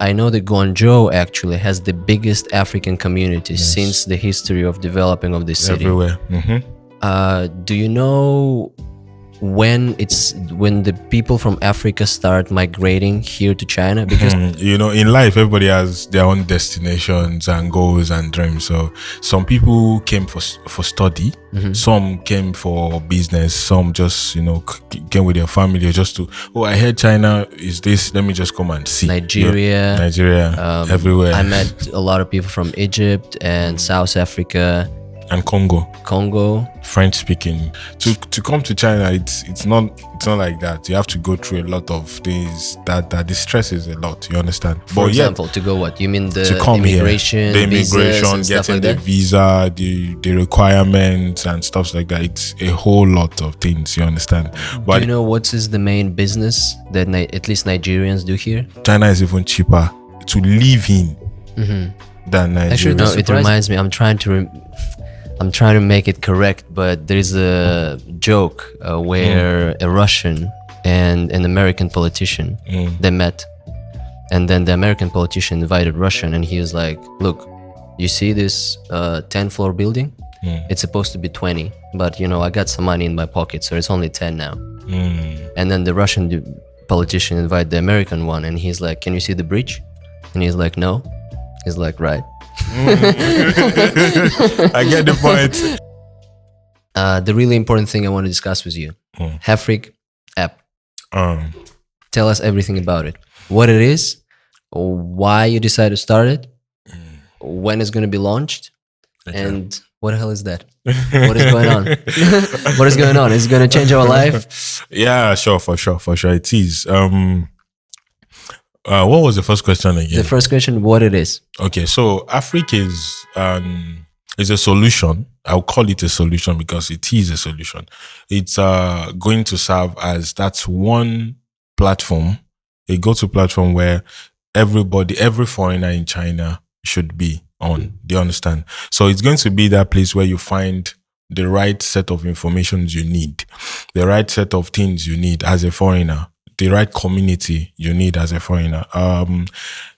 I know that Guangzhou actually has the biggest African community since the history of developing of this city. Everywhere. Do you know when the people from Africa start migrating here to China? Because in life, everybody has their own destinations and goals and dreams. So some people came for study, some came for business, some just came with their family just to. Oh, I heard China is this. Let me just come and see. Nigeria, everywhere. I met a lot of people from Egypt and South Africa. And Congo, French speaking. To come to China, it's not like that. You have to go through a lot of things that the stress is a lot. You understand? For example, to go what? You mean to come immigration, here, the immigration, getting like the visa, the requirements and stuff like that. It's a whole lot of things. You understand? But do you know what is the main business that at least Nigerians do here? China is even cheaper to live in than Nigeria. Actually, no. It reminds me. I'm trying to make it correct, but there's a joke where a Russian and an American politician, they met. And then the American politician invited Russian and he was like, look, you see this 10-floor building? It's supposed to be 20, but I got some money in my pocket, so it's only 10 now. And then the Russian politician invited the American one and he's like, can you see the bridge? And he's like, no. He's like, right. I get the point. The really important thing I want to discuss with you, Hafrik App. Tell us everything about it. What it is, why you decided to start it, when it's going to be launched, and what the hell is that? What is going on? What is going on? Is it going to change our life? Yeah, sure, for sure. It is. What was the first question again? The first question, what it is. Okay, so Hafrik is a solution. I'll call it a solution because it is a solution. It's going to serve as that's one platform, a go-to platform where every foreigner in China should be on. Do you understand? So it's going to be that place where you find the right set of information you need, the right set of things you need as a foreigner, the right community you need as a foreigner.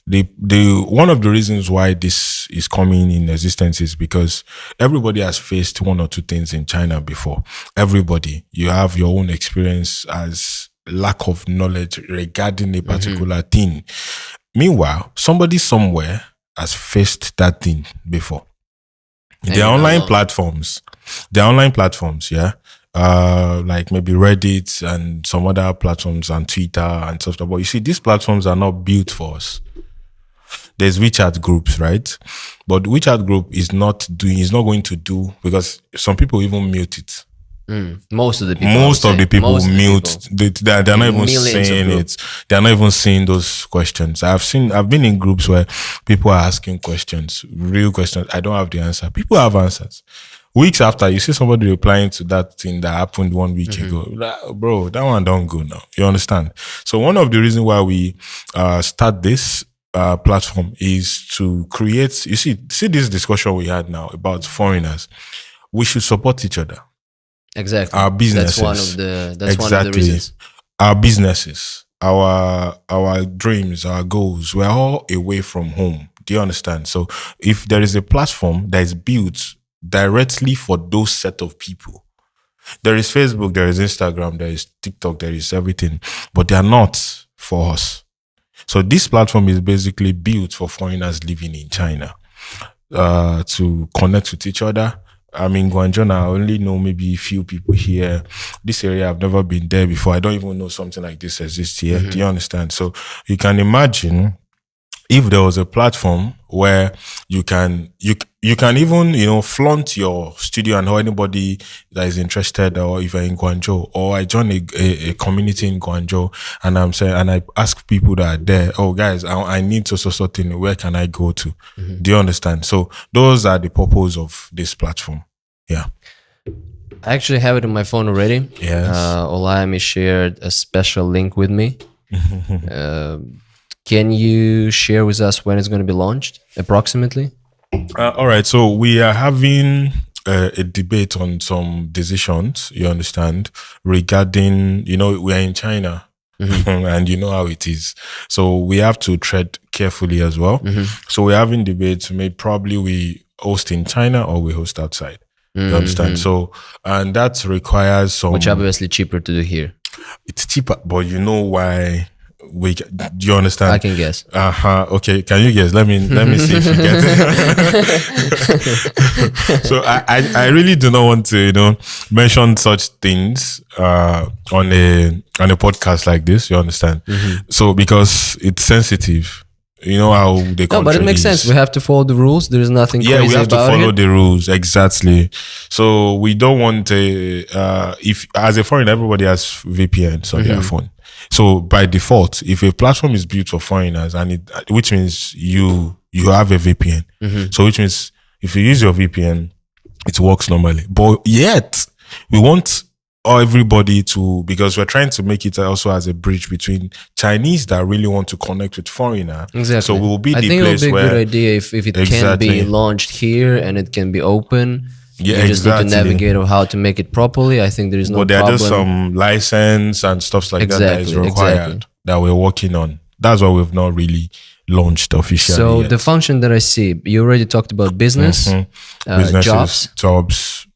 The one of the reasons why this is coming in existence is because everybody has faced one or two things in China before. Everybody, you have your own experience as lack of knowledge regarding a particular thing. Meanwhile, somebody somewhere has faced that thing before. Their online platforms, yeah. Like maybe Reddit and some other platforms and Twitter and stuff. But you see, these platforms are not built for us. There's WeChat groups, right? But WeChat group is not going to do, because some people even mute it. Most of the people mute. They're not even saying it. They're not even seeing those questions. I've been in groups where people are asking questions, real questions. I don't have the answer. People have answers. Weeks after, you see somebody replying to that thing that happened 1 week ago. Bro, that one don't go now. You understand? So one of the reasons why we start this platform is to create, you see this discussion we had now about foreigners. We should support each other. Exactly. Our businesses. That's one of the reasons. Our businesses, our dreams, our goals, we're all away from home. Do you understand? So if there is a platform that is built directly for those set of people, there is Facebook, there is Instagram, there is TikTok, there is everything, but they are not for us. So this platform is basically built for foreigners living in China to connect with each other. I'm in Guangzhou. I only know maybe a few people here. This area, I've never been there before. I don't even know something like this exists here. Do you understand? So you can imagine if there was a platform where you can even, flaunt your studio and how anybody that is interested, or if you're in Guangzhou, or I join a community in Guangzhou and I ask people that are there, oh guys, I need so thing, where can I go to? Do you understand? So those are the purpose of this platform. Yeah. I actually have it on my phone already. Yes. Olayemi shared a special link with me. Can you share with us when it's going to be launched, approximately? All right. So we are having a debate on some decisions, you understand, regarding, we are in China. and you know how it is. So we have to tread carefully as well. So we're having debates. Maybe probably we host in China or we host outside. You understand? So, and that requires some, which obviously cheaper to do here. It's cheaper, but you know why? Do you understand? I can guess. Okay, can you guess? Let me see if you get it. So I really do not want to mention such things on a podcast like this. You understand? So because it's sensitive. You know how the country but it makes sense. We have to follow the rules. There is nothing crazy about it. Yeah, we have to follow the rules. Exactly. So we don't want if as a foreigner, everybody has VPNs on their phone. So by default, if a platform is built for foreigners, which means you have a VPN. So which means if you use your VPN, it works normally. But yet we want everybody to, because we're trying to make it also as a bridge between Chinese that really want to connect with foreigner. Exactly. So we will be I the think place it would be where a good idea if it can be launched here and it can be open. Yeah, you just need to navigate on how to make it properly. I think there is no problem. But there are just some license and stuff like that is required that we're working on. That's why we've not really launched officially So yet. the function that I see, you already talked about business, jobs.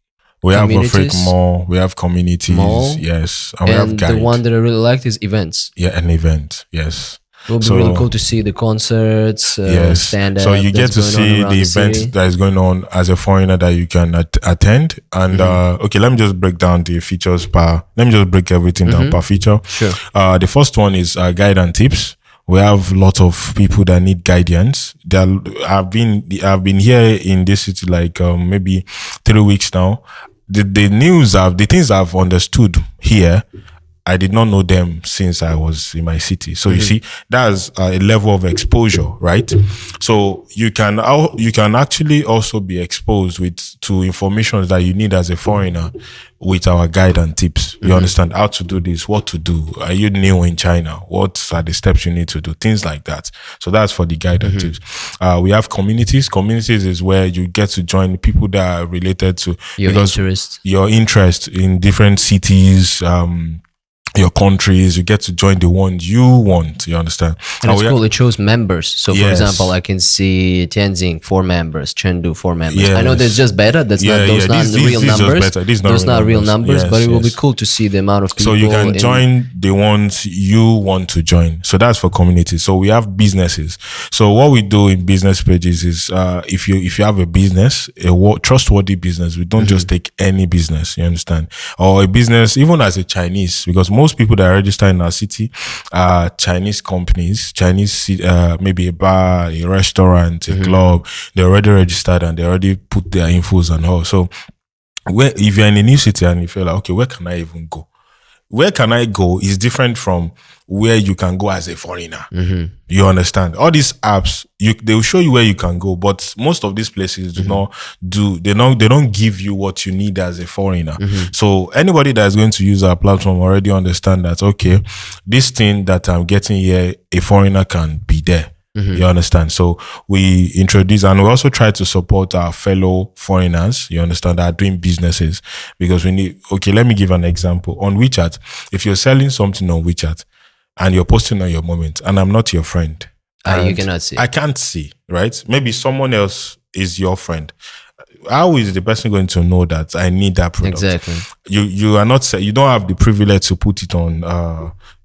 We have Hafrik Mall, we have communities, yes, and we have guide. The one that I really liked is events. Yeah, an event, yes. It will be really cool to see the concerts, stand-up. So you get to see the event that is going on as a foreigner that you can attend. And okay, let me just break down the features let me just break everything down per feature. Sure. The first one is guide and tips. We have a lot of people that need guidance. I've been here in this city like maybe 3 weeks now. The things I've understood here, I did not know them since I was in my city. So you see, that's a level of exposure, right? So you can actually also be exposed to information that you need as a foreigner with our guide and tips. You understand how to do this, what to do. Are you new in China? What are the steps you need to do? Things like that. So that's for the guide and tips. We have communities. Communities is where you get to join people that are related to your interest in different cities, your countries. You get to join the ones you want. You understand? And it's cool. It shows members. So, for example, I can see Tianjin 4 members, Chengdu 4 members. I know there's just beta. That's not the real numbers. Those not real numbers, but it will be cool to see the amount of people. So you can join the ones you want to join. So that's for communities. So we have businesses. So what we do in business pages is if you have a business, a trustworthy business, we don't just take any business. You understand? Or a business, even as a Chinese, because most people that register in our city are Chinese companies, maybe a bar, a restaurant, a club. They're already registered and they already put their infos and all. So if you're in a new city and you feel like, okay, where can I even go? Where can I go is different from where you can go as a foreigner. You understand? All these apps, they will show you where you can go, but most of these places they don't give you what you need as a foreigner. So anybody that is going to use our platform already understand that, okay, this thing that I'm getting here, a foreigner can be there. You understand? So we introduce, and we also try to support our fellow foreigners, you understand, that are doing businesses, because we need, okay, let me give an example. On WeChat, if you're selling something on WeChat and you're posting on your moment and I'm not your friend, you cannot see. I can't see, right? Maybe someone else is your friend. How is the person going to know that I need that product? Exactly. You are not, you don't have the privilege to put it on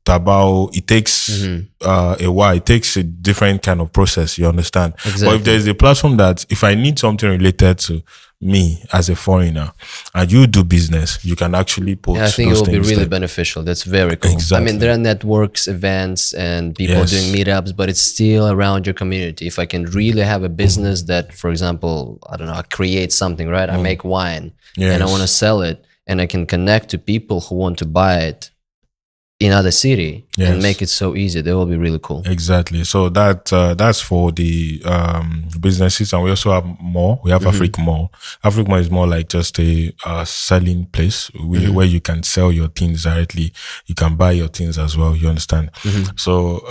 Tabao. It takes a while. It takes a different kind of process. You understand? Exactly. But if there's a platform that if I need something related to me as a foreigner and you do business, you can actually post. I think it will be really beneficial. That's very cool. Exactly. I mean, there are networks, events, and people doing meetups, but it's still around your community. If I can really have a business that, for example, I don't know, I create something, right? I make wine and I want to sell it, and I can connect to people who want to buy it in other city and make it so easy. That will be really cool. Exactly. So that's for the businesses, and we also have more. We have Hafrik Mall. Hafrik Mall is more like just a selling place where you can sell your things directly. You can buy your things as well. You understand? So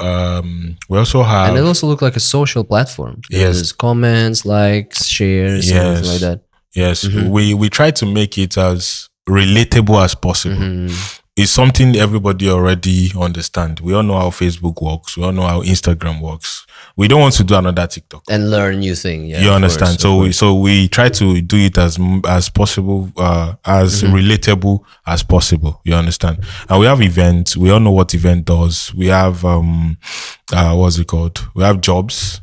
we also have, and it also looks like a social platform. There's comments, likes, shares, something like that. Yes, we try to make it as relatable as possible. it's something everybody already understand. We all know how Facebook works. We all know how Instagram works. We don't want to do another TikTok and learn new thing. Yeah, you understand. So we try to do it as possible, as relatable as possible. You understand. And we have events. We all know what event does. We have what's it called? We have jobs.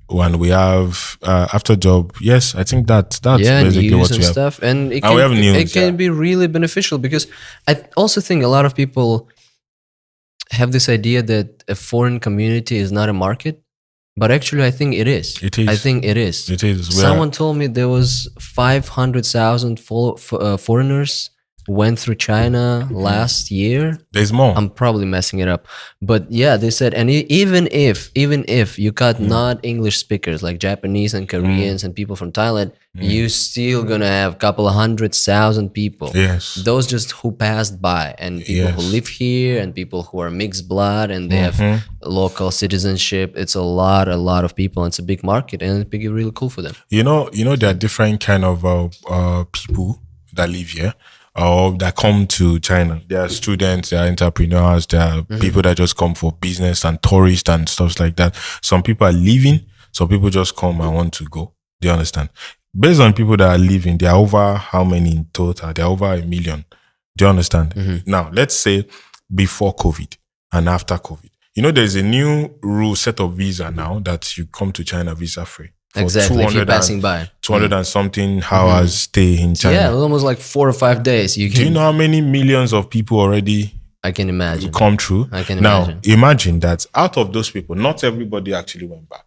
When we have after job, yes, I think that's basically what we have. Stuff, and we have news, it can be really beneficial, because I also think a lot of people have this idea that a foreign community is not a market, but actually I think it is. It is. I think it is. It is. Someone told me there was 500,000 foreigners went through China last year. There's more. I'm probably messing it up, but yeah, they said, and even if you got not English speakers like Japanese and Koreans and people from Thailand, you still gonna have a couple of 100,000 people. Yes, those just who passed by, and people who live here, and people who are mixed blood, and they have local citizenship. It's a lot of people, and it's a big market, and it's really cool for them. You know, there are different kind of people that live here. Or that come to China. There are students, there are entrepreneurs, there are people that just come for business and tourists and stuff like that. Some people are leaving, some people just come and want to go. Do you understand? Based on people that are leaving, they are over how many in total? They are over 1 million. Do you understand? Now, let's say before COVID and after COVID. You know, there's a new rule set of visa now that you come to China visa free. Exactly, if you're passing by. 200 and something hours stay in China. Yeah, almost like 4 or 5 days. Do you know how many millions of people already I can imagine come through? I can imagine. Now, imagine that out of those people, not everybody actually went back.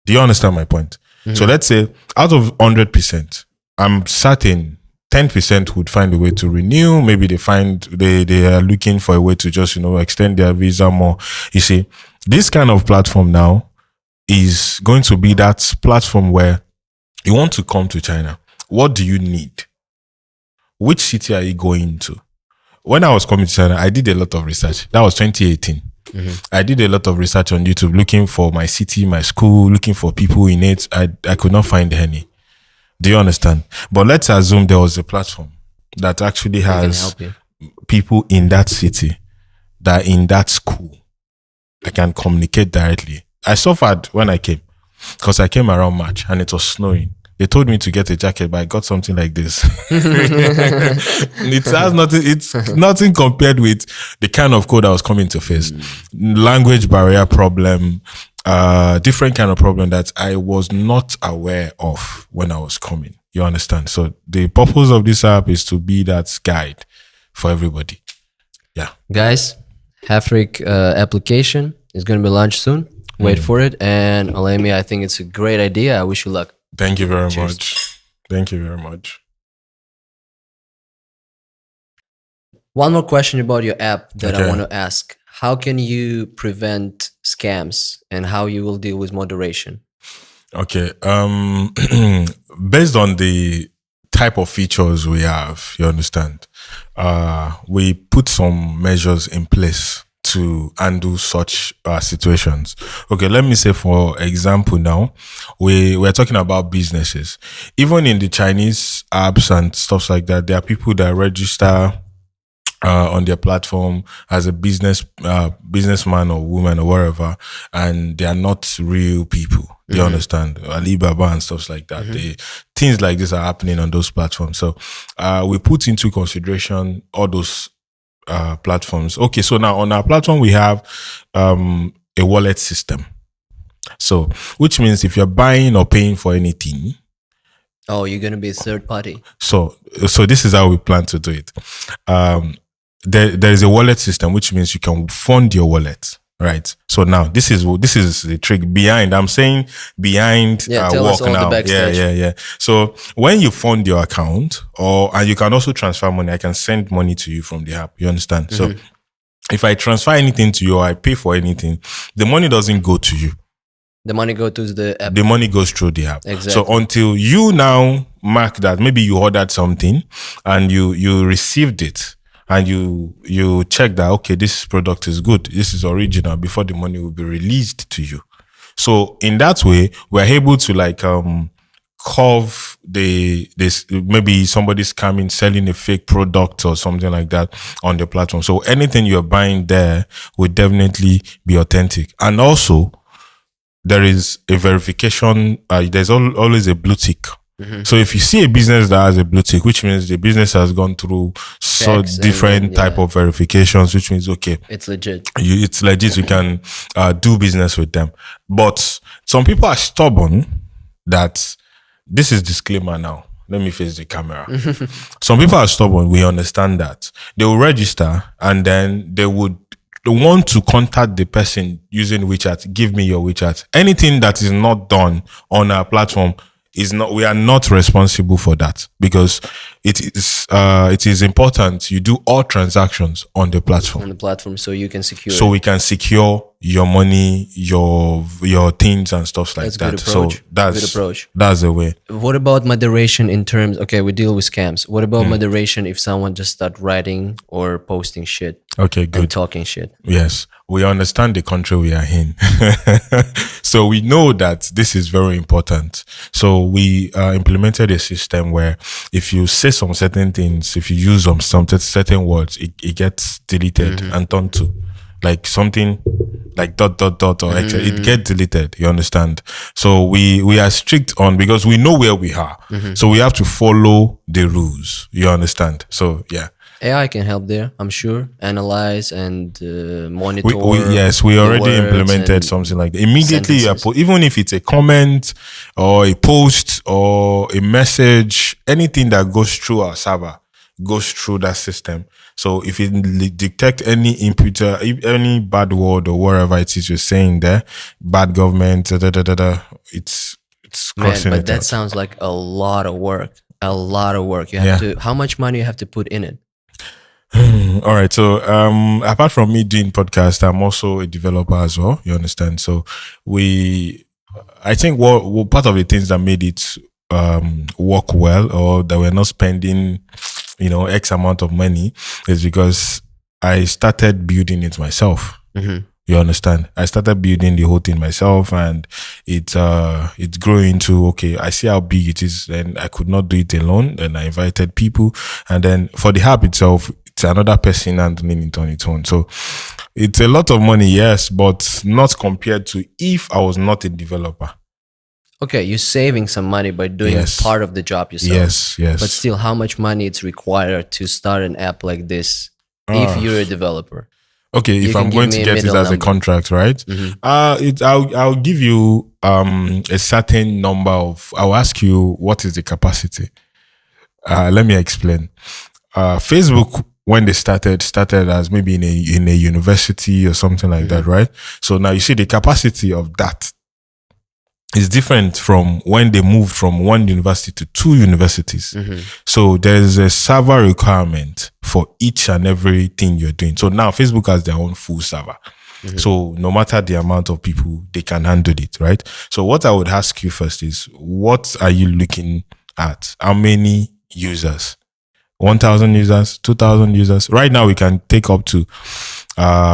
Do you understand my point? So let's say out of 100%, I'm certain 10% would find a way to renew. Maybe they are looking for a way to just, extend their visa more. You see, this kind of platform now is going to be that platform where you want to come to China. What do you need? Which city are you going to? When I was coming to China, I did a lot of research. That was 2018. I did a lot of research on YouTube, looking for my city, my school, looking for people in it. I could not find any. Do you understand? But let's assume there was a platform that actually has people in that city, that in that school, I can communicate directly. I suffered when I came, because I came around March and it was snowing. They told me to get a jacket, but I got something like this. It has nothing. It's nothing compared with the kind of code I was coming to face. Language barrier problem, different kind of problem that I was not aware of when I was coming. You understand? So the purpose of this app is to be that guide for everybody. Yeah, guys, Hafrik application is going to be launched soon. Wait for it. And Olayemi, I think it's a great idea. I wish you luck. Thank you very much. Thank you very much. One more question about your app that I want to ask. How can you prevent scams, and how you will deal with moderation? Okay. Based on the type of features we have, you understand, we put some measures in place to handle such situations. Okay, let me say, for example, now we're talking about businesses. Even in the Chinese apps and stuff like that, there are people that register on their platform as a businessman or woman or whatever, and they are not real people. You understand? Alibaba and stuff like that. Things like this are happening on those platforms. So we put into consideration all those platforms. Okay, so now on our platform we have a wallet system. So which means if you're buying or paying for anything, you're gonna be a third party. So this is how we plan to do it. There is a wallet system, which means you can fund your wallet, right? So now this is the trick behind. I'm saying behind tell work us all now. The backstage. Yeah. So when you fund your account, and you can also transfer money. I can send money to you from the app. You understand? So if I transfer anything to you or I pay for anything, the money doesn't go to you. The money goes to the app. The money goes through the app. Exactly. So until you now mark that maybe you ordered something and you received it, and you check that, okay, this product is good, this is original, before the money will be released to you. So in that way, we're able to curve this maybe somebody's coming selling a fake product or something like that on the platform. So anything you're buying there will definitely be authentic. And also there is a verification. There's always a blue tick. So if you see a business that has a blue tick, which means the business has gone through so different type of verifications, which means okay, it's legit. It's legit. You can do business with them. But some people are stubborn. That this is disclaimer now. Let me face the camera. Some people are stubborn. We understand that. They will register and then they would want to contact the person using WeChat. Give me your WeChat. Anything that is not done on our platform is not. We are not responsible for that because it is important you do all transactions on the platform. On the platform, so you can secure. So we can secure your money, your things and stuff like that's that. Good approach. So that's good approach. That's the way. What about moderation in terms? Okay, we deal with scams. What about moderation if someone just start writing or posting shit? Okay, good. And talking shit. Yes, we understand the country we are in. So we know that this is very important. So we implemented a system where if you say some certain things, if you use some certain words, it gets deleted and turned to like something like ... or it gets deleted. You understand? So we are strict on because we know where we are. So we have to follow the rules. You understand? So yeah. AI can help there, I'm sure. Analyze and monitor. We already implemented something like that. Immediately, even if it's a comment or a post or a message, anything that goes through our server goes through that system. So if it detect any inputer, any bad word or whatever it is you're saying there, bad government, it's crossing but it that out. sounds like a lot of work. A lot of work. You have to. How much money you have to put in it? All right. So apart from me doing podcast, I'm also a developer as well. You understand? So I think what part of the things that made it work well or that we're not spending, X amount of money is because I started building it myself. You understand? I started building the whole thing myself, and it's growing to okay. I see how big it is, and I could not do it alone. And I invited people, and then for the app itself, it's another person handling it on its own. So it's a lot of money, yes, but not compared to if I was not a developer. Okay, you're saving some money by doing part of the job yourself. Yes. But still, how much money it's required to start an app like this if you're a developer? Okay, if I'm going to get it as a contract, right? I'll give you a certain number of. I'll ask you what is the capacity. Let me explain. Facebook, when they started as maybe in a university or something like that, right? So now you see the capacity of that is different from when they moved from one university to two universities. So there's a server requirement for each and everything you're doing. So now Facebook has their own full server. So no matter the amount of people, they can handle it, right? So what I would ask you first is, what are you looking at? How many users? 1,000 users, 2,000 users. Right now we can take up to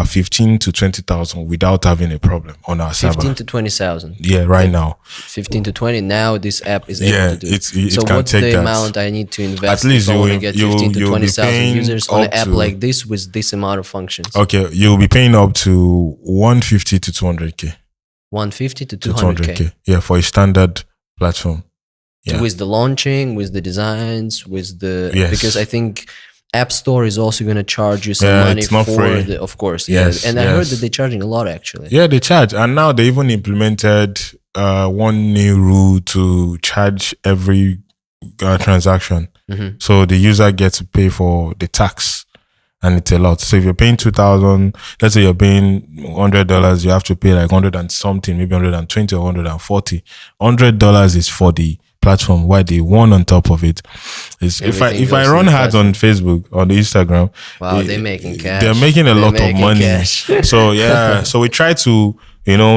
15 to 20,000 without having a problem on our server. 15 to 20,000. Yeah, right now. 15 to 20. Now this app is able to do. It so can what's take the that. amount I need to invest At least if I want to get 15 to 20,000 users on an app like this with this amount of functions? Okay, you'll be paying up to 150 to 200k. 150 to 200k. Yeah, for a standard platform. Yeah. With the launching, with the designs, with the because I think App Store is also going to charge you some money it's not for free. Of course. Yes, and I heard that they're charging a lot actually. Yeah, they charge, and now they even implemented one new rule to charge every transaction. So the user gets to pay for the tax, and it's a lot. So if you're paying 2,000, let's say you're paying $100, you have to pay like 100 and something, maybe 120 or 140. $100 is for the platform, why the one on top of it is if I run ads on Facebook, on the Instagram, they're making cash. They're making a lot of money. So so we try to,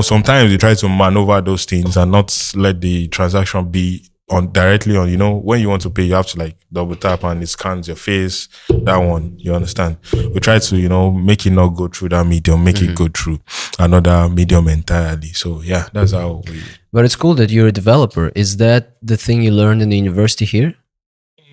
sometimes we try to maneuver those things and not let the transaction be on directly on, when you want to pay, you have to like double tap and it scans your face. That one, you understand? We try to, make it not go through that medium, make it go through another medium entirely. So yeah, that's how we. But it's cool that you're a developer. Is that the thing you learned in the university here?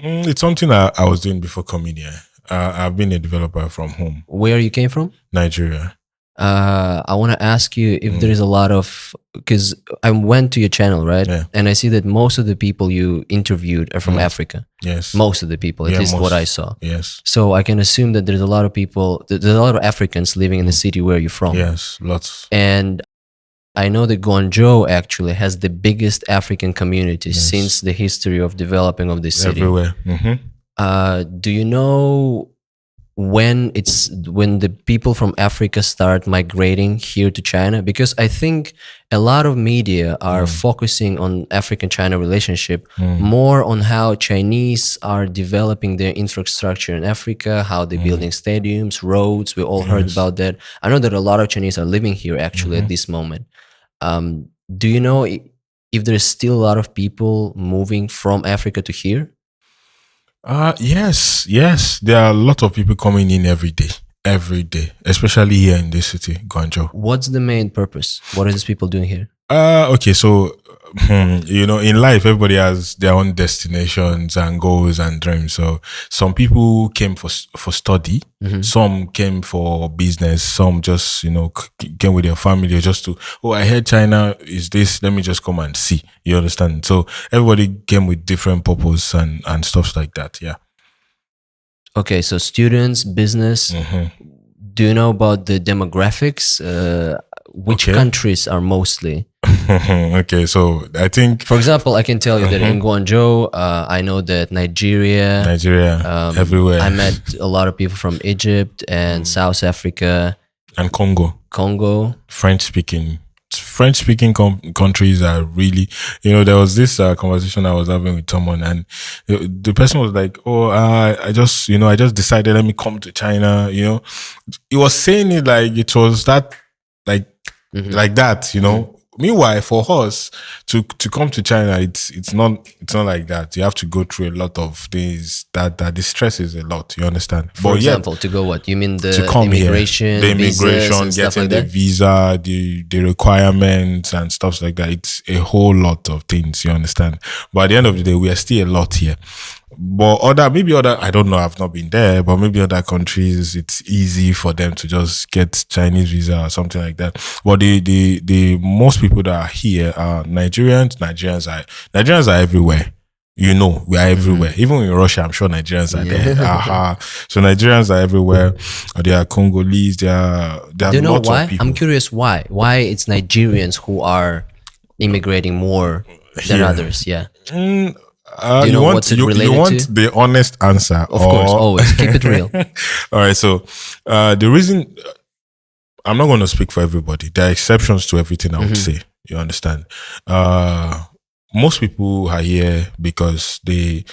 It's something I was doing before coming here. I've been a developer from home. Where you came from? Nigeria. I want to ask you if there is a lot of, because I went to your channel, right? Yeah. And I see that most of the people you interviewed are from Africa. Yes. Most of the people, at least what I saw. Yes. So I can assume that there's a lot of people, there's a lot of Africans living in the city where you're from. Yes, lots. And I know that Guangzhou actually has the biggest African community since the history of developing of this city. Everywhere. Do you know when the people from Africa start migrating here to China? Because I think a lot of media are focusing on African-China relationship more on how Chinese are developing their infrastructure in Africa, how they're building stadiums, roads. We all heard about that. I know that a lot of Chinese are living here actually at this moment. Do you know if there's still a lot of people moving from Africa to here? Yes. There are a lot of people coming in every day, especially here in this city, Guangzhou. What's the main purpose? What are these people doing here? Okay, so in life, everybody has their own destinations and goals and dreams. So some people came for study, some came for business, some just came with their family just to, I heard China is this, let me just come and see. You understand? So everybody came with different purpose and stuff like that. Yeah. Okay, so students, business. Do you know about the demographics? Which countries are mostly? Okay, so I think, for example, I can tell you that in Guangzhou, I know that Nigeria, everywhere. I met a lot of people from Egypt and South Africa and Congo. French speaking countries are really, there was this conversation I was having with someone, and the person was like, I just decided, let me come to China. He was saying it like it was that, like that, Meanwhile, for us to come to China, it's not like that. You have to go through a lot of things that the stress is a lot. You understand? For example, to go what? You mean to come immigration, here, the immigration, getting the visa, the requirements and stuff like that. It's a whole lot of things. You understand? But at the end of the day, we are still a lot here. But I don't know, I've not been there, but maybe other countries, it's easy for them to just get Chinese visa or something like that. But the most people that are here are Nigerians. Nigerians are everywhere. We are everywhere. Even in Russia, I'm sure Nigerians are there. So Nigerians are everywhere. There are Congolese. There are Do you know lots why? of people. I'm curious why. Why it's Nigerians who are immigrating more than others? Yeah. Do you know what's it related you want to? the honest answer? Of course, always keep it real. All right. So the reason, I'm not going to speak for everybody. There are exceptions to everything I would say. You understand? Most people are here because they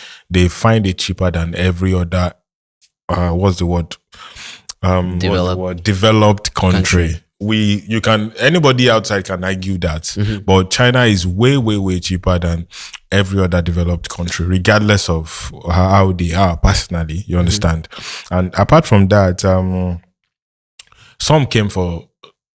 find it cheaper than every other. What's the word? Developed country. Anybody outside can argue that, but China is way, way, way cheaper than every other developed country, regardless of how they are personally. You understand? And apart from that, some came for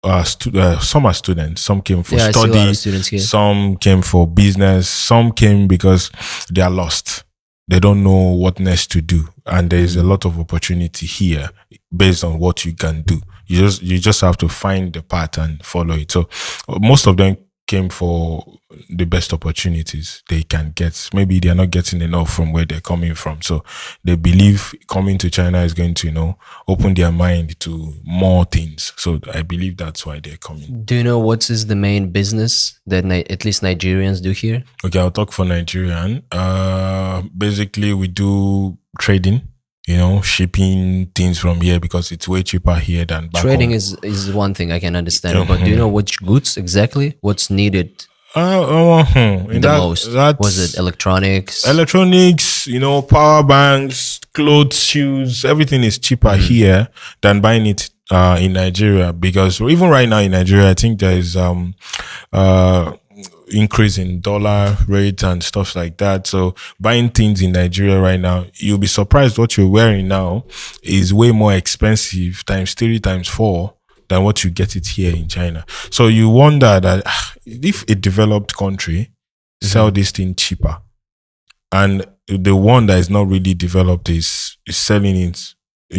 some are students, some came for study, some came for business, some came because they are lost. They don't know what next to do, and there is a lot of opportunity here based on what you can do. You just have to find the path and follow it. So most of them came for the best opportunities they can get. Maybe they're not getting enough from where they're coming from. So they believe coming to China is going to, open their mind to more things. So I believe that's why they're coming. Do you know what is the main business that at least Nigerians do here? Okay, I'll talk for Nigerian. Basically, we do trading. Shipping things from here because it's way cheaper here than back Trading home. is one thing I can understand, but do you know which goods exactly? What's needed most? Was it electronics? Power banks, clothes, shoes, everything is cheaper here than buying it in Nigeria, because even right now in Nigeria, I think there is increase in dollar rate and stuff like that. So buying things in Nigeria right now, you'll be surprised what you're wearing now is way more expensive times 3, times 4 than what you get it here in China. So you wonder that if a developed country sell this thing cheaper, and the one that is not really developed is selling it,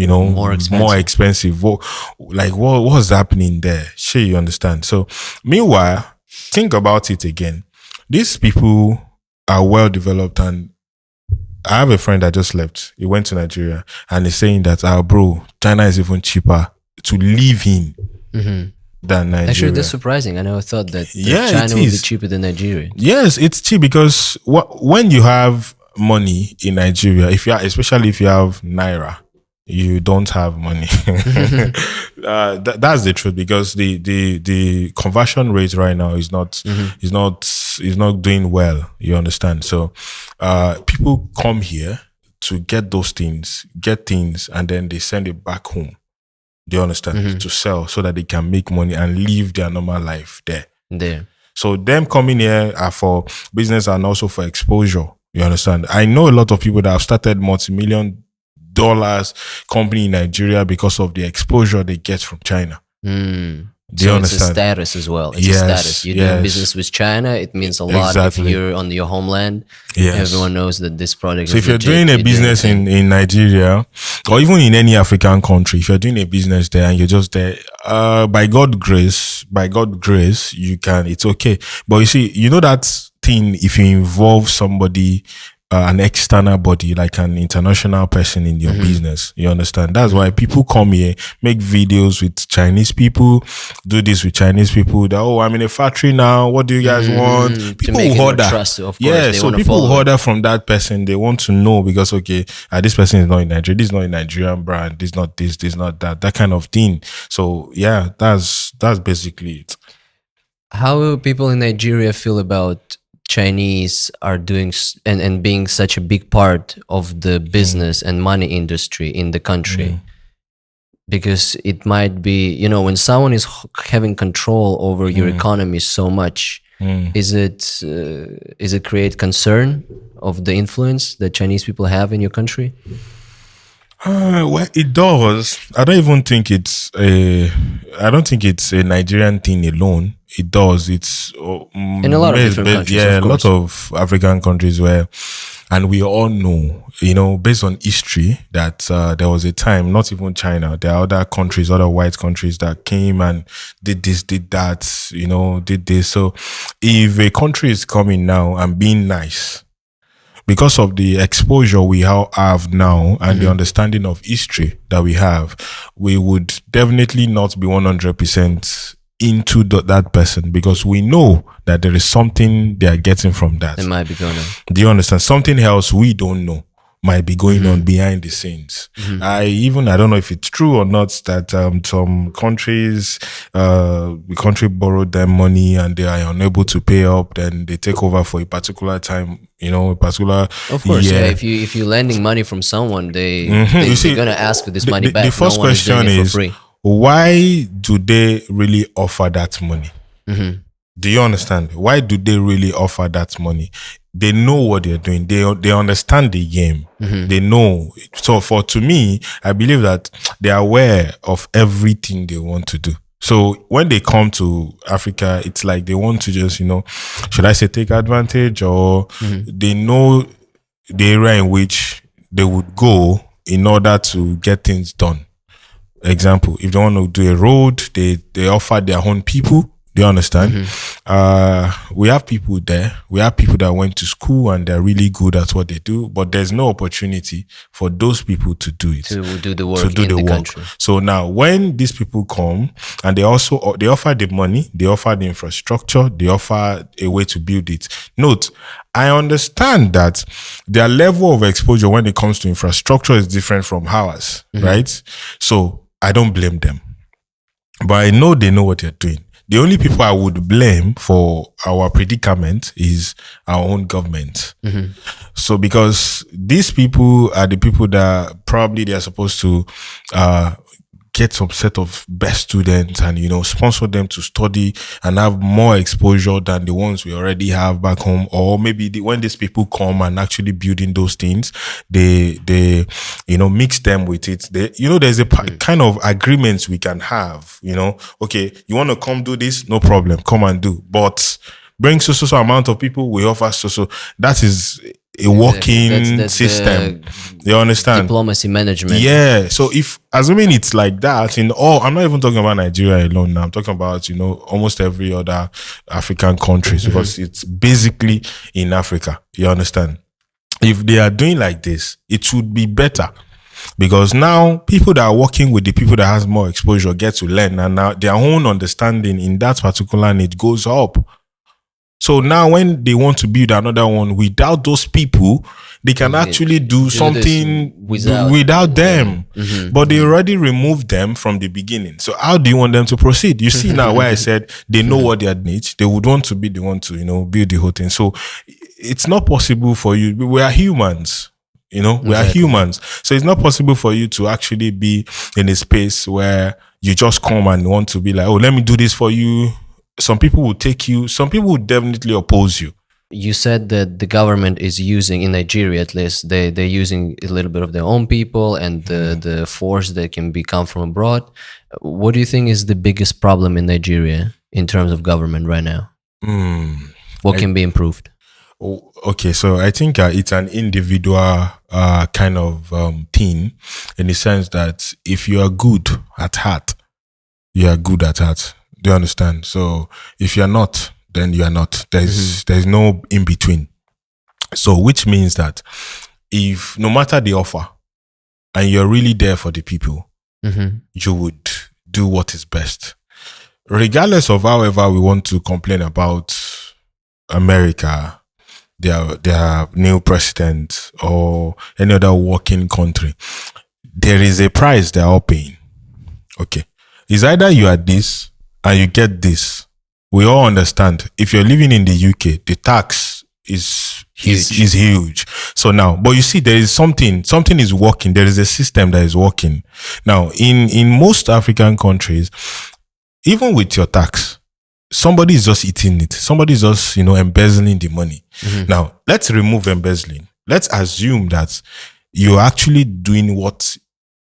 more expensive. What's happening there? Sure, you understand. So meanwhile, think about it again. These people are well developed, and I have a friend that just left. He went to Nigeria and he's saying that, bro, China is even cheaper to live in than Nigeria. Actually, that's surprising. I never thought that China would be cheaper than Nigeria. Yes, it's cheap because when you have money in Nigeria, especially if you have Naira, you don't have money. That's the truth, because the conversion rate right now is not doing well. You understand? So people come here to get things, and then they send it back home. Do you understand? To sell so that they can make money and live their normal life there. So them coming here are for business and also for exposure. You understand? I know a lot of people that have started multi-million dollars company in Nigeria because of the exposure they get from China. Do you understand? It's a status as well. It's a status. You're doing business with China, it means a lot. Exactly. If you're on your homeland, everyone knows that this product so is if you're doing a business in Nigeria, or even in any African country, if you're doing a business there and you're just there, by God's grace, you can, it's okay. But you see, that thing, if you involve somebody, an external body, like an international person in your business, you understand? That's why people come here, make videos with Chinese people, do this with Chinese people. That, I'm in a factory now. What do you guys want? People will order. Trust, of course. So people order from that person. They want to know because, this person is not in Nigeria. This is not a Nigerian brand. This is not this. This is not that. That kind of thing. So that's basically it. How will people in Nigeria feel about Chinese are doing and being such a big part of the business and money industry in the country? Because it might be, when someone is having control over your economy so much, is it create concern of the influence that Chinese people have in your country? Well, it does. I don't think it's a Nigerian thing alone. It does. It's in a lot of different countries. Yeah, a lot of African countries where, and we all know, based on history, that there was a time, not even China, there are other countries, other white countries that came and did this, did that, did this. So if a country is coming now and being nice, because of the exposure we all have now and the understanding of history that we have, we would definitely not be 100% into that person, because we know that there is something they are getting from that. It might be going on. Do you understand? Something else we don't know might be going on behind the scenes. I don't know if it's true or not, that some countries, the country borrowed them money and they are unable to pay up, then they take over for a particular time, a particular Of course, year. If you're lending money from someone, they're going to ask for this money back. The first question is, why do they really offer that money? Do you understand? Why do they really offer that money? They know what they're doing. They understand the game. They know. So to me, I believe that they are aware of everything they want to do. So when they come to Africa, it's like they want to just, should I say take advantage, or they know the area in which they would go in order to get things done. Example, if they want to do a road, they offer their own people. Do you understand? We have people there. We have people that went to school and they're really good at what they do, but there's no opportunity for those people to do it. To do the work in the country. So now when these people come and they offer the money, they offer the infrastructure, they offer a way to build it. Note, I understand that their level of exposure when it comes to infrastructure is different from ours, right? So I don't blame them. But I know they know what they're doing. The only people I would blame for our predicament is our own government. So because these people are the people that probably they are supposed to get some set of best students and, sponsor them to study and have more exposure than the ones we already have back home. Or maybe when these people come and actually building those things, they mix them with it. There's a kind of agreements we can have, okay, you want to come do this? No problem. Come and do. But bring so amount of people, we offer so. That is a working that's system. You understand? Diplomacy management. Yeah. So if assuming it's like that I'm not even talking about Nigeria alone now. I'm talking about, almost every other African countries because it's basically in Africa. You understand? If they are doing like this, it would be better. Because now people that are working with the people that has more exposure get to learn, and now their own understanding in that particular need goes up. So now when they want to build another one without those people, they can actually do something without them. But they already removed them from the beginning. So how do you want them to proceed? You see now where I said they know what their needs. They would want to be the one to, build the whole thing. So it's not possible for you. We are humans. We are humans. So it's not possible for you to actually be in a space where you just come and want to be like, oh, let me do this for you. Some people will take you. Some people will definitely oppose you. You said that the government is using, in Nigeria at least, they're using a little bit of their own people and the force that can come from abroad. What do you think is the biggest problem in Nigeria in terms of government right now? What can be improved? Okay, so I think it's an individual kind of thing, in the sense that if you are good at heart, you are good at heart. Do you understand? So if you're not, then you are not. There's no in between. So which means that if no matter the offer and you're really there for the people, you would do what is best. Regardless of however we want to complain about America, their new president, or any other working country, there is a price they are all paying. Okay. It's either you are this and you get this. We all understand. If you're living in the UK, the tax is huge. So now, but you see, there is something is working. There is a system that is working. Now, in most African countries, even with your tax, somebody is just eating it. Somebody is just, embezzling the money. Now, let's remove embezzling. Let's assume that you're actually doing what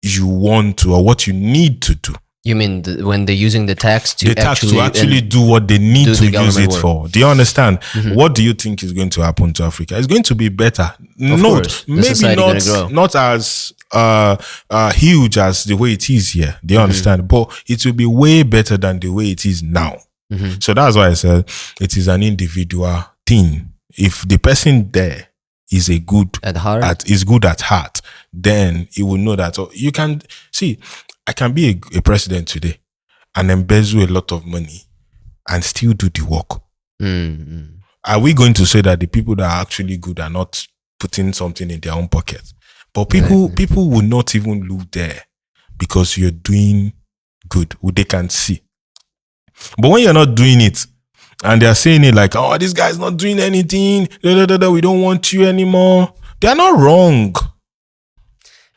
you want to or what you need to do. You mean when they're using the tax to actually do what they need to use it for? Do you understand? What do you think is going to happen to Africa? It's going to be better. Maybe not as huge as the way it is here. Do you understand? But it will be way better than the way it is now. So that's why I said it is an individual thing. If the person there is good at heart, then he will know that. You can see, I can be a president today and embezzle a lot of money and still do the work. Are we going to say that the people that are actually good are not putting something in their own pocket? But people will not even look there because you're doing good. They can see. But when you're not doing it and they're saying it like, oh, this guy's not doing anything, we don't want you anymore, they're not wrong.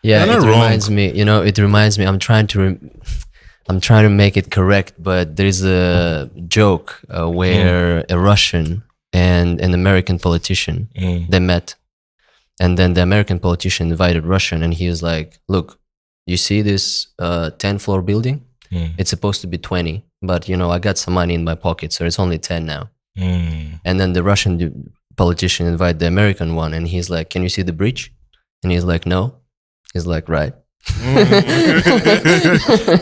Yeah, it reminds me. I'm trying to make it correct, but there's a joke where a Russian and an American politician they met, and then the American politician invited Russian, and he was like, "Look, you see this 10-floor building? It's supposed to be 20, but I got some money in my pocket, so it's only 10 now." And then the Russian politician invited the American one, and he's like, "Can you see the bridge?" And he's like, "No." He's like, right. I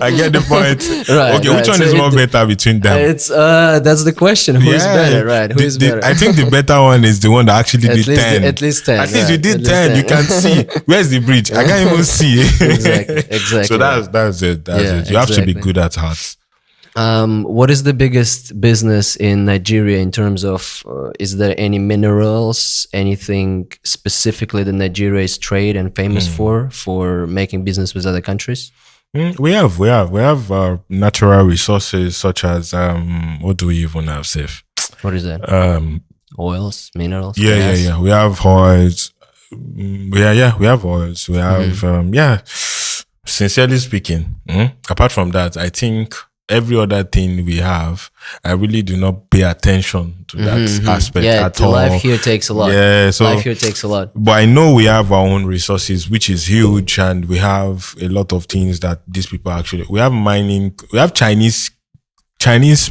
get the point. Right, okay, which one is more better between them? It's that's the question. Who's better, right? Who's better? I think the better one is the one that actually did 10. At least 10. At least you did 10. You can see. Where's the bridge? I can't even see. Exactly. So that's it. You have to be good at heart. What is the biggest business in Nigeria in terms of, is there any minerals, anything specifically that Nigeria is trade and famous for making business with other countries? We have natural resources such as, what do we even have safe? What is that? Oils, minerals? Yeah. We have oils. We have oils. We have, sincerely speaking, apart from that, I think every other thing we have, I really do not pay attention to that aspect at all. Life here takes a lot. Yeah, so life here takes a lot. But I know we have our own resources, which is huge, and we have a lot of things that these people actually. We have mining. We have Chinese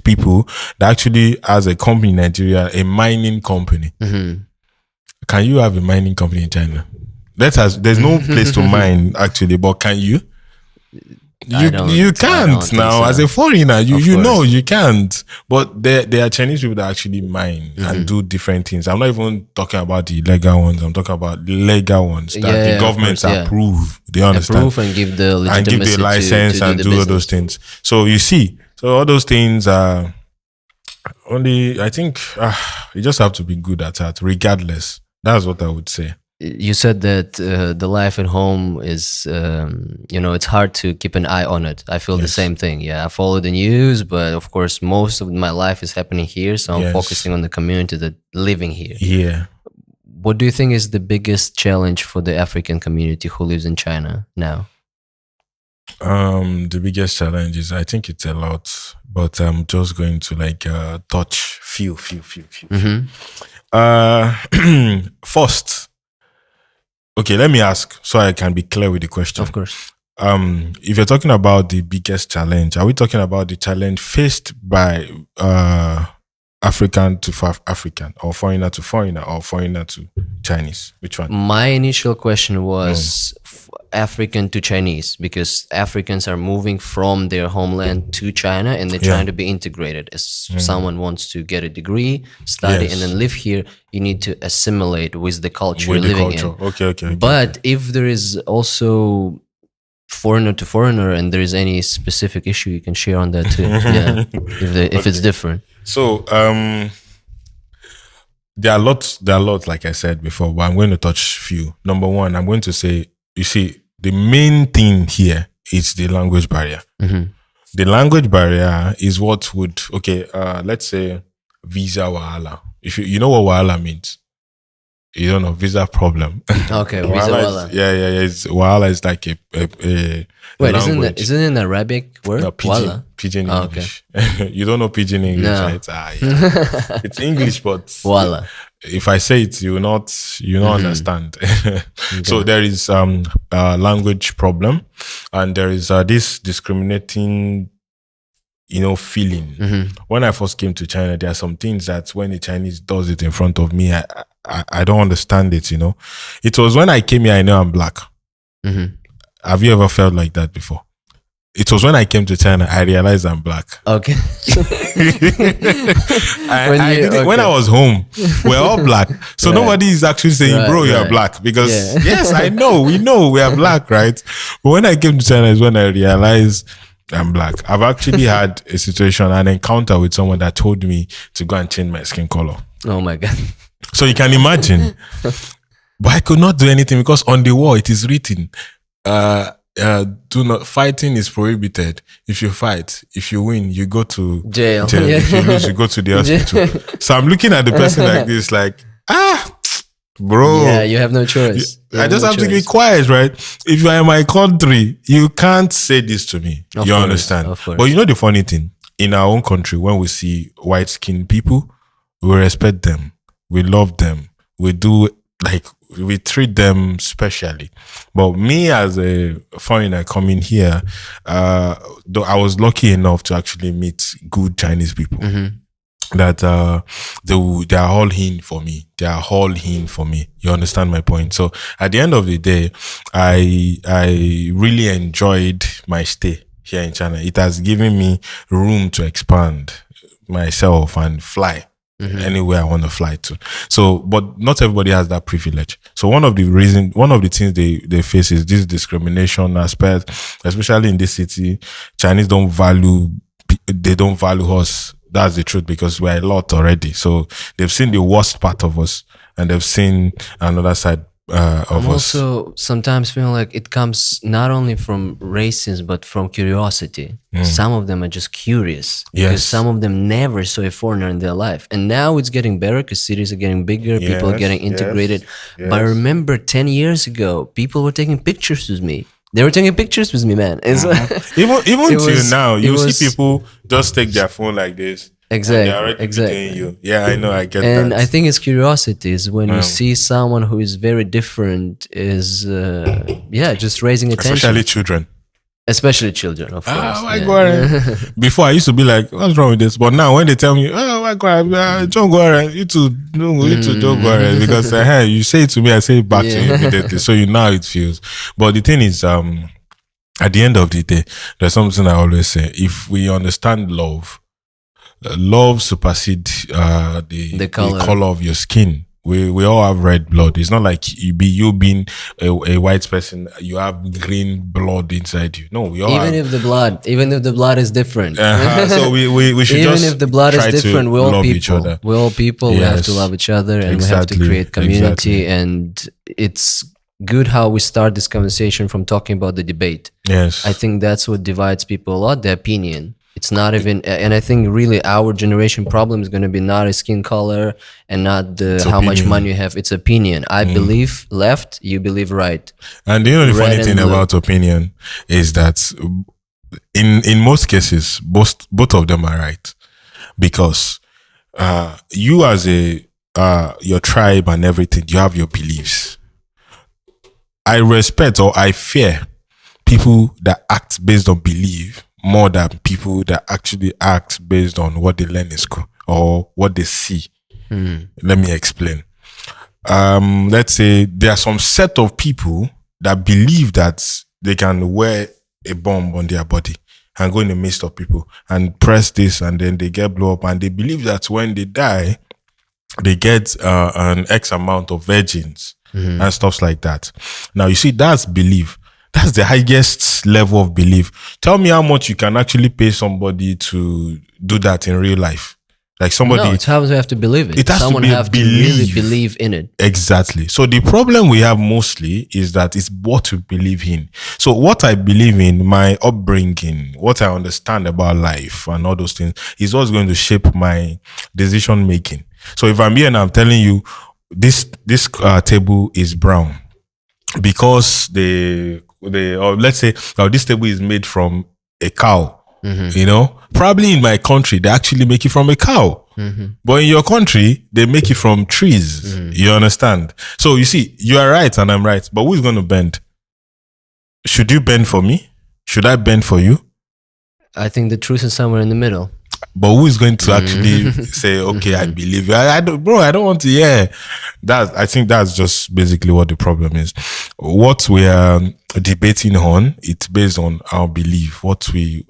people that actually has a company in Nigeria, a mining company. Can you have a mining company in China? There's no place to mine actually, but can you? You can't now. So. As a foreigner, you know you can't. But there are Chinese people that actually mine and do different things. I'm not even talking about the illegal ones. I'm talking about legal ones that the government approve. They understand. Approve and give the legitimacy and give the license and do all those things. So you see, all those things are only. I think you just have to be good at that, regardless. That's what I would say. You said that the life at home is, it's hard to keep an eye on it. I feel the same thing. Yeah, I follow the news, but of course, most of my life is happening here. So I'm focusing on the community that living here. Yeah. What do you think is the biggest challenge for the African community who lives in China now? The biggest challenge is, I think it's a lot, but I'm just going to touch few. First. Okay, let me ask so I can be clear with the question. Of course. If you're talking about the biggest challenge, are we talking about the challenge faced by African to African, or foreigner to foreigner, or foreigner to Chinese? Which one? My initial question was African to Chinese, because Africans are moving from their homeland to China and they're trying to be integrated. As someone wants to get a degree, study, and then live here, you need to assimilate with the culture you're living in. Okay. But if there is also foreigner to foreigner and there is any specific issue, you can share on that too. If it's different. So there are lots, like I said before, but I'm going to touch few. Number one, I'm going to say, you see, the main thing here is the language barrier. The language barrier is what would, let's say visa wahala. If you know what wahala means, you don't know, visa problem. Okay, visa wahala. Wahala is like a wait, isn't it an Arabic word? No, pidgin English. You don't know pidgin English, right? It's English, but wahala. If I say it, you will not understand. So there is a language problem, and there is this discriminating, feeling. When I first came to China, there are some things that when the Chinese does it in front of me, I don't understand it. It was when I came here, I know I'm black. Have you ever felt like that before? It was when I came to China, I realized I'm black. Okay. When I was home, we're all black. So nobody is actually saying, bro, you're black. Because, yes, I know, we know we are black, right? But when I came to China is when I realized I'm black. I've actually had a situation, an encounter with someone that told me to go and change my skin color. Oh my God. So you can imagine. But I could not do anything because on the wall it is written, fighting is prohibited. If you fight, if you win, you go to jail. If you lose, you go to the hospital. So I'm looking at the person like this, like, bro. Yeah, you have no choice. I just have to be quiet, right? If you are in my country, you can't say this to me. You understand? Of course. But you know the funny thing? In our own country, when we see white-skinned people, we respect them. We love them. We treat them specially. But me as a foreigner coming here, though I was lucky enough to actually meet good Chinese people. That they are all in for me. They are all in for me. You understand my point? So at the end of the day, I really enjoyed my stay here in China. It has given me room to expand myself and fly anywhere I want to fly to. So, but not everybody has that privilege. So one of the things they face is this discrimination aspect, especially in this city. Chinese don't value us. That's the truth, because we're a lot already. So they've seen the worst part of us, and they've seen another side of us. Also, sometimes feeling like it comes not only from racism, but from curiosity. Some of them are just curious. Because some of them never saw a foreigner in their life. And now it's getting better because cities are getting bigger, people are getting integrated. But I remember 10 years ago, people were taking pictures with me. They were taking pictures with me, man. It's Even it till was- now, it you was- see people just take their phone like this. And they're already Exactly. videoing you. Yeah, I know. I get And that. I think it's curiosities when you see someone who is very different is just raising attention, Especially children. especially children, of course. Oh my yeah. God. Before I used to be like, what's wrong with this? But now when they tell me, oh my God, don't go around. You two, no, you two don't go around. Because hey, you say it to me, I say it back to you immediately. So you know how it feels. But the thing is, at the end of the day, there's something I always say. If we understand love, love supersedes the color of your skin. We all have red blood. It's not like you being a white person, you have green blood inside you. No, we all even have, if the blood is different. so we should Even just if the blood try is different, to we're all love people. each other. We're all people. We have to Yes. love each other, and we have to Exactly. create community. Exactly. And it's good how we start this conversation from talking about the debate. Yes. I think that's what divides people a lot, the opinion. It's not even, and I think really our generation problem is going to be not a skin color and not how much opinion. money you have. It's opinion. I believe left, you believe right. And you know the funny Red thing and blue. about opinion is that in most cases, both of them are right, because you as your tribe and everything, you have your beliefs. I respect or I fear people that act based on belief more than people that actually act based on what they learn in school or what they see. Let me explain. Let's say there are some set of people that believe that they can wear a bomb on their body and go in the midst of people and press this, and then they get blow up, and they believe that when they die, they get an X amount of virgins and stuff like that. Now, you see, that's belief. That's the highest level of belief. Tell me how much you can actually pay somebody to do that in real life. Like somebody... No, it's how you have to believe it. It has to Someone be a have to really belief. believe in it. Exactly. So the problem we have mostly is that it's what we believe in. So what I believe in, my upbringing, what I understand about life and all those things is what's going to shape my decision making. So if I'm here and I'm telling you this table is brown because or let's say this table is made from a cow. You know, probably in my country they actually make it from a cow, but in your country they make it from trees. You understand? So you see, you are right and I'm right, but who's going to bend? Should you bend for me? Should I bend for you? I think the truth is somewhere in the middle. But who is going to actually say, okay, I believe you? I don't want to hear that. I think that's just basically what the problem is. What we are debating on, it's based on our belief, what we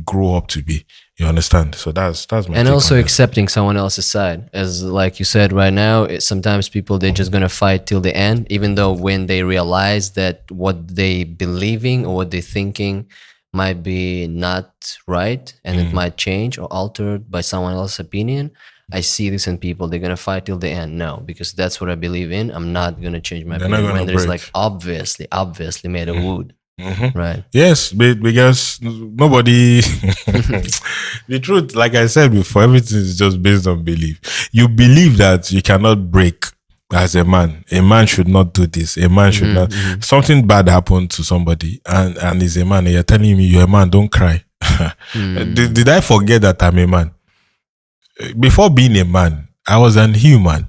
grow up to be. You understand? So that's my And take also on that. accepting someone else's side. As like you said right now, sometimes people, they're just going to fight till the end, even though when they realize that what they believing or what they thinking might be not right, and it might change or altered by someone else's opinion. I see this in people, they're gonna fight till the end. No, because that's what I believe in. I'm not gonna change my They're not opinion when gonna there's break. like obviously made of wood. Right. Yes, because nobody. The truth, like I said before, everything is just based on belief. You believe that you cannot break as a man. A man should not do this. A man should not. Something bad happened to somebody, and he's a man. And you're telling me you're a man. Don't cry. Did I forget that I'm a man? Before being a man, I was an human,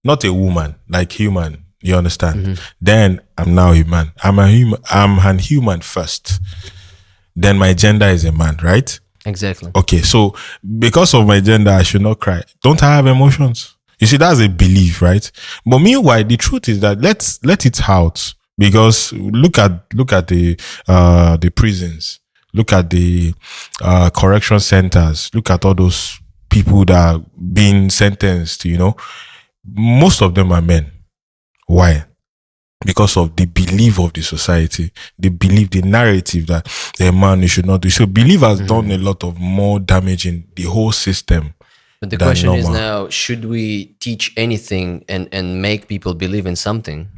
not a woman. Like human. You understand? Then I'm now a man. I'm an human first. Then my gender is a man, right? Exactly. Okay, so because of my gender, I should not cry. Don't I have emotions? You see, that's a belief, right? But meanwhile, the truth is that let it out, because look at the prisons, look at the correction centers, look at all those people that are being sentenced. You know, most of them are men. Why? Because of the belief of the society, the belief, the narrative that a man, you should not do. So belief has done a lot of more damage in the whole system. But the than question is normal. now, should we teach anything and make people believe in something?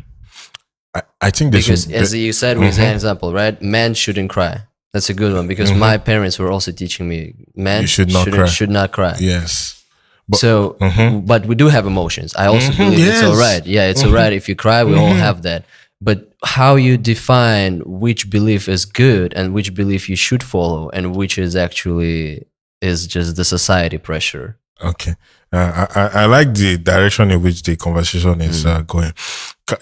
I think Because as you said with an example, right? Men shouldn't cry. That's a good one, because my parents were also teaching me, men You should not cry. cry. Yes. So, but we do have emotions. I also believe it's Yes. all right. Yeah, it's all right if you cry. We all have that. But how you define which belief is good and which belief you should follow and which is actually is just the society pressure. Okay. I like the direction in which the conversation is going.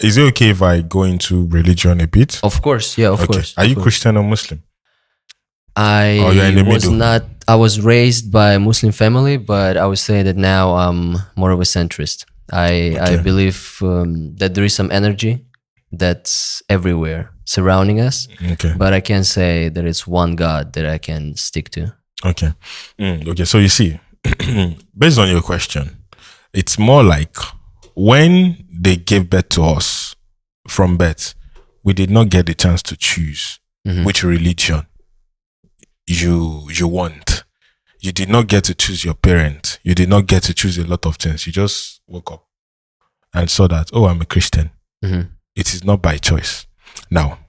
Is it okay if I go into religion a bit? Of course, yeah, of course. Are you Christian or Muslim? I you're in the was middle? not. I was raised by a Muslim family, but I would say that now I'm more of a centrist. I believe that there is some energy that's everywhere surrounding us, but I can't say that it's one God that I can stick to. Okay. Okay. So you see, based on your question, it's more like when they gave birth to us from birth, we did not get the chance to choose which religion you want. You did not get to choose your parent. You did not get to choose a lot of things. You just woke up and saw that, oh, I'm a Christian. It is not by choice. Now,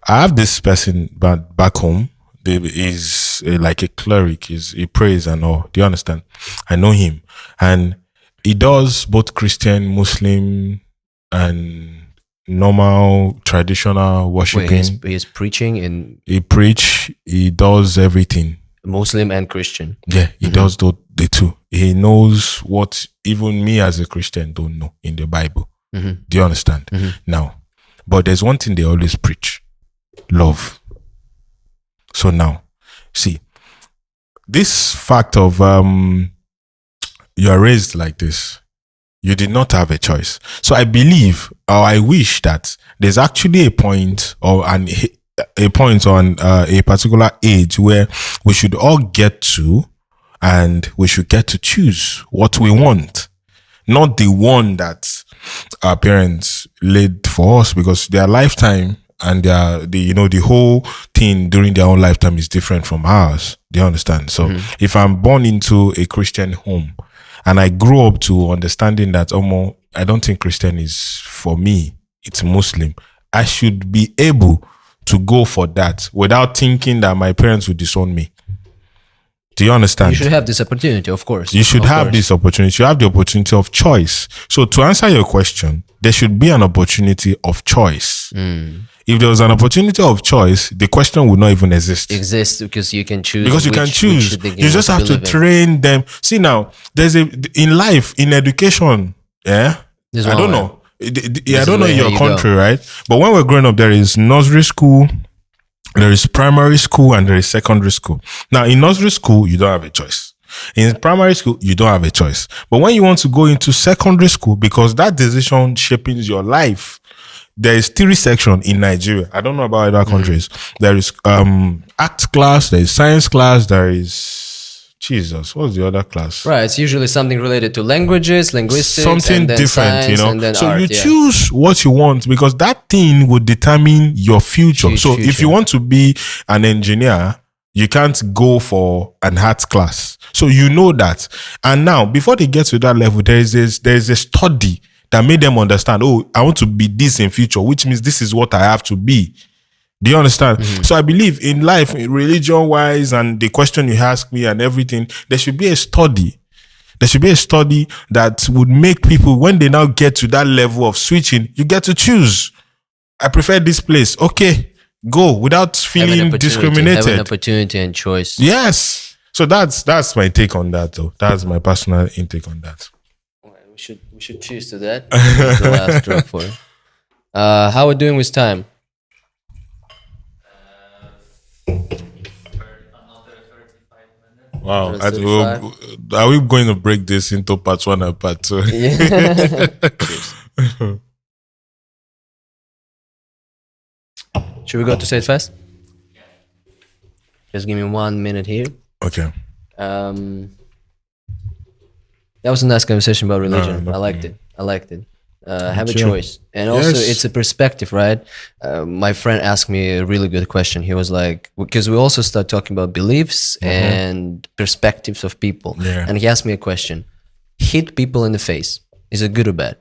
I have this person back home. Is like a cleric. He prays and all. Do you understand? I know him, and he does both Christian, Muslim, and normal traditional worshiping. Wait, he's preaching in. He preach. He does everything. Muslim and Christian. Yeah, he does the two. He knows what even me as a Christian don't know in the Bible. Do you understand? Now, but there's one thing they always preach: love. So now, see, this fact of you are raised like this, you did not have a choice. So I believe, or I wish that there's actually a point or a point on a particular age where we should all get to, and we should get to choose what we want, not the one that our parents laid for us, because their lifetime and the whole thing during their own lifetime is different from ours. Do you understand? So if I'm born into a Christian home and I grew up to understanding that, I don't think Christian is for me, it's Muslim, I should be able to go for that without thinking that my parents would disown me. Do you understand? You should have this opportunity, of course. You should have this opportunity. You have the opportunity of choice. So to answer your question, there should be an opportunity of choice. If there was an opportunity of choice, the question would not even exist. Because you can choose. Because you can choose. You just have to train them. See now, in life, in education, I don't know. I don't know in your country, right? But when we're growing up, there is nursery school, there is primary school, and there is secondary school. Now, in nursery school, you don't have a choice. In primary school, you don't have a choice. But when you want to go into secondary school, because that decision shaping your life, there is 3 sections in Nigeria. I don't know about other countries. There is art class, there is science class, there is what's the other class? Right, it's usually something related to languages, linguistics, something and then different, science, and then so art, you choose what you want, because that thing would determine your future. So if you want to be an engineer, you can't go for an art class. So you know that. And now, before they get to that level, there is a study that made them understand, I want to be this in future, which means this is what I have to be. Do you understand? So I believe in life, religion-wise, and the question you ask me and everything, there should be a study. There should be a study that would make people, when they now get to that level of switching, you get to choose. I prefer this place. Okay, go without feeling discriminated. Have an opportunity and choice. Yes. So that's my take on that, though. That's my personal intake on that. We should choose to that. That's the last drop for it. How are we doing with time? Wow. Are we going to break this into part 1 and part 2? Should we go to say it fast? Just give me 1 minute here. Okay. That was a nice conversation about religion. I liked it. Have a choice. And also it's a perspective, right? My friend asked me a really good question. He was like, because we also start talking about beliefs and perspectives of people. And he asked me a question: hit people in the face, is it good or bad?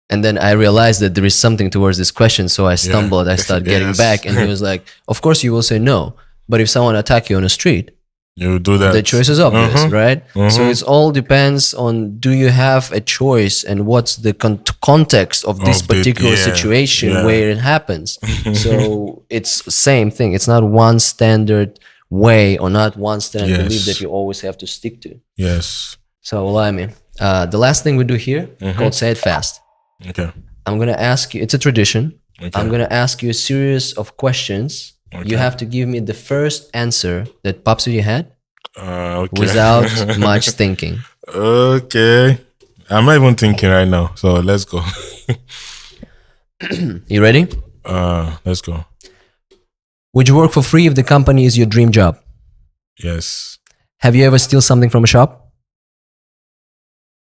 And then I realized that there is something towards this question. So I stumbled, I started getting back, and he was like, of course you will say no. But if someone attack you on the street, You do that. The choice is obvious, right? So it all depends on, do you have a choice, and what's the context of this particular situation where it happens. So it's same thing. It's not one standard way or not one standard belief that you always have to stick to. Yes. So Olayemi, the last thing we do here called Say It Fast. Okay. I'm gonna ask you. It's a tradition. Okay. I'm gonna ask you a series of questions. Okay. You have to give me the first answer that pops in your head without much thinking. Okay. I'm not even thinking right now. So let's go. You ready? Let's go. Would you work for free if the company is your dream job? Yes. Have you ever steal something from a shop?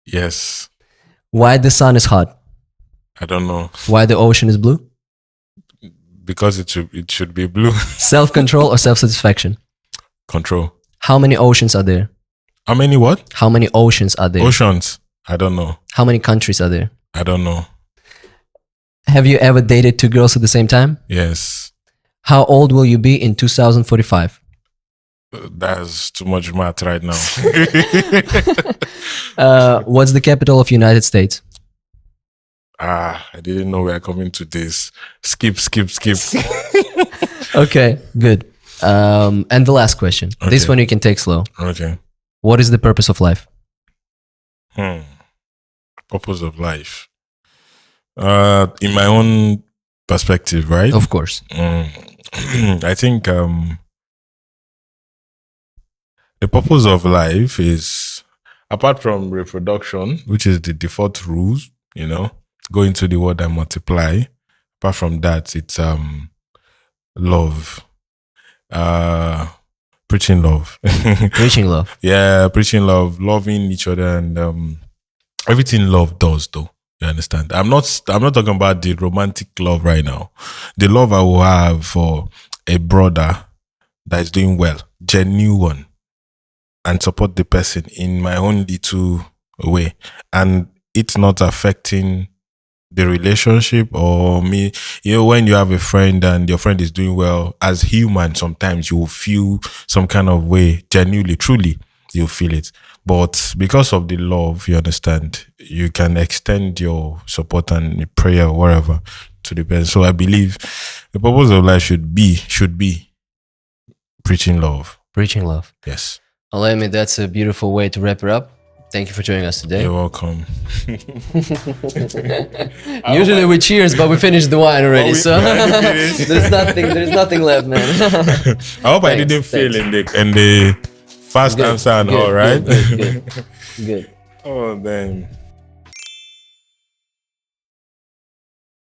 Yes. Why the sun is hot? I don't know. Why the ocean is blue? Because it should be blue. Self-control or self-satisfaction? Control. How many oceans are there? How many what? How many oceans are there? Oceans. I don't know. How many countries are there? I don't know. Have you ever dated two girls at the same time? Yes. How old will you be in 2045? That's too much math right now. What's the capital of United States? I didn't know we are coming to this. Skip. Okay, good. And the last question. Okay. This one you can take slow. Okay. What is the purpose of life? Purpose of life. In my own perspective, right? Of course. I think the purpose of life is, apart from reproduction, which is the default rules, go into the world and multiply. Apart from that, it's love. Preaching love. Preaching love. Yeah, preaching love, loving each other, and everything love does, though. You understand? I'm not talking about the romantic love right now. The love I will have for a brother that is doing well, genuine, and support the person in my own little way, and it's not affecting the relationship or me. When you have a friend and your friend is doing well, as human, sometimes you will feel some kind of way, genuinely, truly, you feel it. But because of the love, you understand, you can extend your support and prayer or whatever to the person. So I believe the purpose of life should be preaching love. Preaching love. Yes. Olayemi, that's a beautiful way to wrap it up. Thank you for joining us today. You're welcome. Usually we cheers, but we finished the wine already, so there's nothing left, man. I hope I didn't fail in the fast answer and all, right? Good. Oh, damn.